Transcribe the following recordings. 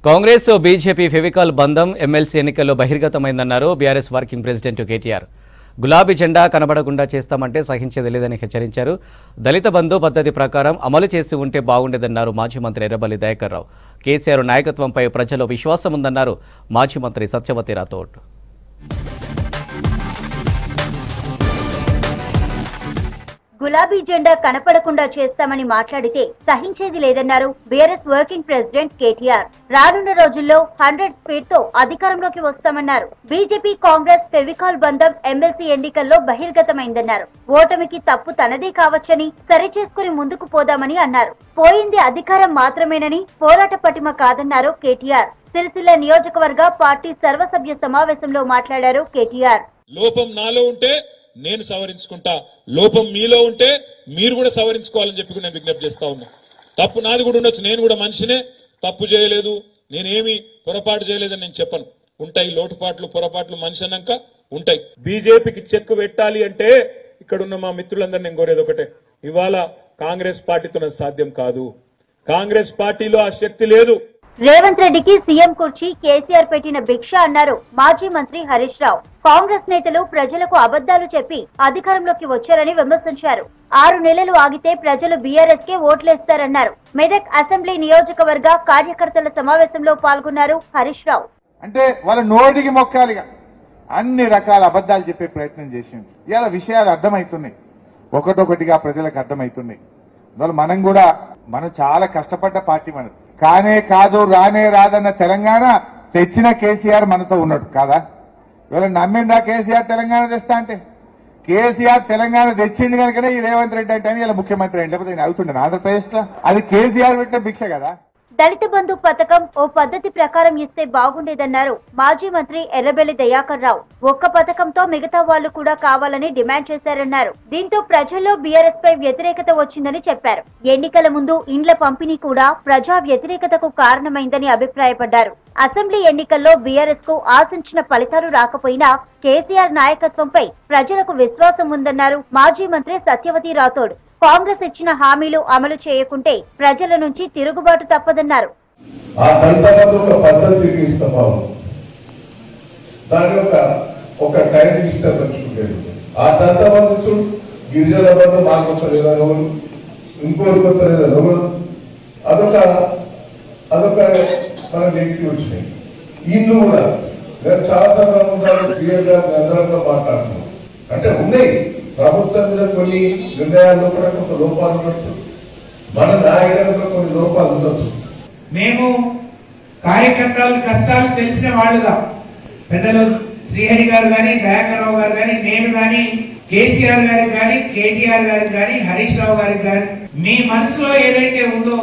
Congress BJP Fevicol బంధం MLC ఎన్నికల్లో బహిర్గతమైందన్నారు BRS working president KTR. గులాబీ జెండా కనబడకుండా చేస్తామంటే సహించేది లేదని హెచ్చరించారు. దళిత బంధు పద్ధతి ప్రకారం అమలు చేసి ఉంటే బాగుండేదన్నారు మాజీ మంత్రి ఎర్రబెల్లి దయాకర్ రావు. కేసీఆర్ నాయకత్వంపై ప్రజల్లో విశ్వాసం ఉందన్నారు మాజీ మంత్రి సత్యవతి రాథోడ్. గులాబీ జెండా కనపడకుండా చేస్తామని మాట్లాడితే సహించేది లేదన్నారు బీఆర్ఎస్ వర్కింగ్ ప్రెసిడెంట్ కేటీఆర్. రానున్న రోజుల్లో 100 స్పీడ్ తో అధికారంలోకి వస్తామన్నారు. బీజేపీ కాంగ్రెస్ ఫెవికాల్ బంధం ఎమ్మెల్సీ ఎన్నికల్లో బహిర్గతమైందన్నారు. ఓటమికి తప్పు తనదే కావచ్చని సరిచేసుకుని ముందుకు పోదామని అన్నారు. పోయింది అధికారం మాత్రమేనని, పోరాట పటిమ కాదన్నారు కేటీఆర్. సిరిసిల్ల నియోజకవర్గ పార్టీ సర్వసభ్య సమావేశంలో మాట్లాడారు కేటీఆర్. లోపం నాలో ఉంటే నేను సవరించుకుంటా, లోపం మీలో ఉంటే మీరు కూడా సవరించుకోవాలని చెప్పి నేను విజ్ఞప్తి చేస్తా ఉన్నా. తప్పు నాది కూడా ఉండొచ్చు, నేను కూడా మనిషినే, తప్పు చేయలేదు, నేనేమి పొరపాటు చేయలేదని నేను చెప్పను. ఉంటాయి లోటుపాట్లు, పొరపాట్లు మనిషి అన్నాక ఉంటాయి. బీజేపీకి చెక్ పెట్టాలి అంటే ఇక్కడున్న మా మిత్రులందరూ నేను కోరేది ఒకటే, ఇవాళ కాంగ్రెస్ పార్టీతో సాధ్యం కాదు. కాంగ్రెస్ పార్టీలో ఆ శక్తి లేదు. రేవంత్ రెడ్డికి సీఎం కుర్చీ కేసీఆర్ పెట్టిన భిక్ష అన్నారు మాజీ మంత్రి హరీష్ రావు. కాంగ్రెస్ నేతలు ప్రజలకు అబద్దాలు చెప్పి అధికారంలోకి వచ్చారని విమర్శించారు. 6 నెలలు ఆగితే ప్రజలు బీఆర్ఎస్ కే ఓట్లేస్తారన్నారు. మెదక్ అసెంబ్లీ నియోజకవర్గ కార్యకర్తల సమావేశంలో పాల్గొన్నారు హరీష్ రావు. అంటే వాళ్ళ నోటికి మొక్కాలిగా అన్ని రకాల అబద్దాలు చెప్పే ప్రయత్నం చేసింది. ఇవాళ విషయాలు అర్థమవుతున్నాయి, ఒకటొకటిగా ప్రజలకు అర్థమవుతున్నాయి. మనం చాలా కష్టపడ్డ పార్టీ మనది. కానే కాదు రానే రాదన్న తెలంగాణ తెచ్చిన కేసీఆర్ మనతో ఉన్నాడు కాదా? ఇవాళ నమ్మిందా కేసీఆర్ తెలంగాణ తెస్తా అంటే? కేసీఆర్ తెలంగాణ తెచ్చింది కనుకనే ఈ రేవంత్ రెడ్డి అంటే ఇలా ముఖ్యమంత్రి అయింది, లేకపోతే నేను అవుతుండే ఆంధ్రప్రదేశ్ లో. అది కేసీఆర్ పెట్టిన భిక్ష కదా. దళిత బంధు పథకం ఓ పద్ధతి ప్రకారం ఇస్తే బాగుండేదన్నారు మాజీ మంత్రి ఎర్రబెల్లి దయాకర్ రావు. ఒక్క పథకంతో మిగతా వాళ్లు కూడా కావాలని డిమాండ్ చేశారన్నారు. దీంతో ప్రజల్లో బీఆర్ఎస్ పై వ్యతిరేకత వచ్చిందని చెప్పారు. ఎన్నికల ముందు ఇండ్ల పంపిణీ కూడా ప్రజా వ్యతిరేకతకు కారణమైందని అభిప్రాయపడ్డారు. అసెంబ్లీ ఎన్నికల్లో బీఆర్ఎస్ కు ఆశించిన ఫలితాలు రాకపోయినా కేసీఆర్ నాయకత్వంపై ప్రజలకు విశ్వాసం ఉందన్నారు మాజీ మంత్రి సత్యవతి రాథోడ్. కాంగ్రెస్ ఇచ్చిన హామీలు అమలు చేయకుంటే ప్రజల నుంచి తిరుగుబాటు తప్పదన్నారు. ఇల్లు కూడా నేను చాలా సందర్భంగా మాట్లాడుతున్నాను. అంటే ఉన్నాయి ప్రభుత్వం మీద కొన్ని నిర్ణయాల్లో కూడా కొంత లోపాలు ఉండొచ్చు, మన నాయకులలో కొన్ని లోపాలు ఉండొచ్చు. మేము కార్యకర్తల కష్టాలు తెలిసిన వాళ్ళుగా పెద్దలు శ్రీహరి గారు కానీ, దయాకర్ రావు గారు కానీ, నేను కానీ, కేసీఆర్ గారికి కానీ, కేటీఆర్ గారికి కానీ, హరీష్ రావు గారికి కానీ మీ మనసులో ఏదైతే ఉందో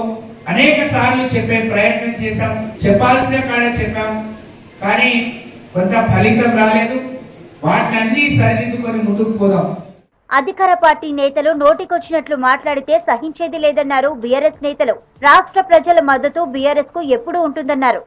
అనేక సార్లు చెప్పే ప్రయత్నం చేశాం. చెప్పాల్సిన కాడ చెప్పాం, కానీ కొంత ఫలితం రాలేదు. వాటిని అన్ని సరిదిద్దుకొని ముందుకు పోదాం. అధికార పార్టీ నేతలు నోటికొచ్చినట్లు మాట్లాడితే సహించేది లేదన్నారు బీఆర్ఎస్ నేతలు. రాష్ట్ర ప్రజల మద్దతు బీఆర్ఎస్ కు ఎప్పుడూ ఉంటుందన్నారు.